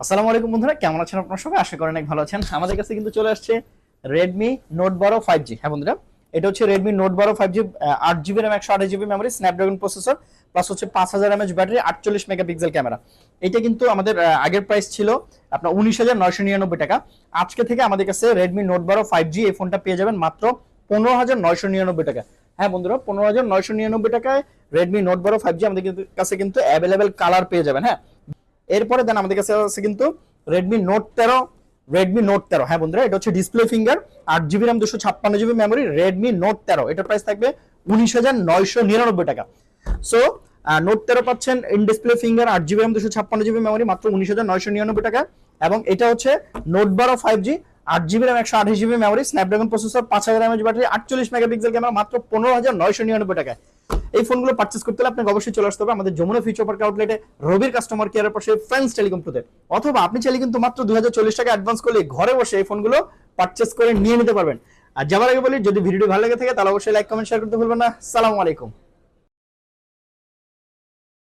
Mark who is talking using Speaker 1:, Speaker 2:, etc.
Speaker 1: আসসালামু আলাইকুম বন্ধুরা, কেমন আছেন আপনারা সবাই? আশা করি অনেক ভালো আছেন। আমাদের কাছে কিন্তু চলে আসছে Redmi Note 12 5G। হ্যাঁ বন্ধুরা, এটা হচ্ছে Redmi Note 12 5G, 8GB RAM 128GB memory, Snapdragon processor, plus হচ্ছে 5000 mAh ব্যাটারি, 48 মেগাপিক্সেল ক্যামেরা। এটা কিন্তু আমাদের আগের প্রাইস ছিল আপনার 19,999 টাকা। আজকে থেকে আমাদের কাছে Redmi Note 12 5G এই ফোনটা পেয়ে যাবেন মাত্র 15,999 টাকা। হ্যাঁ বন্ধুরা, 15,999 টাকায় Redmi Note 12 5G আমাদের কাছে কিন্তু অ্যাভেলেবেল কালার পেয়ে যাবেন। হ্যাঁ, এরপরে দেন আমাদের কাছে আছে কিন্তু রেডমি নোট 13। হ্যাঁ বন্ধুরা, এটা হচ্ছে display finger, 8GB RAM 256GB memory, Redmi note 13। এটার প্রাইস থাকবে 19,999 টাকা। সো নোট 13 পাচ্ছেন in display finger, 8GB RAM 256GB memory, মাত্র 19,999 টাকা। এবং এটা হচ্ছে note 12 5G, 8GB RAM 128GB memory, Snapdragon processor, 5000 mAh battery, 48 megapixel camera, মাত্র 15,999 টাকায়। এই ফোনগুলো পারচেজ করতে হলে আপনাকে অবশ্যই চলে আসতে হবে আমাদের যমুনা ফিউচার পার্ক আউটলেটে, রবির কাস্টমার কেয়ারের পাশে, ফ্রেন্ডস টেলিকম প্রোতে। অথবা আপনি চাইলে কিন্তু মাত্র 2040 টাকা অ্যাডভান্স করলে ঘরে বসে এই ফোনগুলো পারচেজ করে নিয়ে নিতে পারবেন। আর যাবার আগে বলি, যদি ভিডিওটি ভালো লেগে থাকে তাহলে অবশ্যই লাইক কমেন্ট শেয়ার করতে ভুলবেন না। আসসালামু আলাইকুম।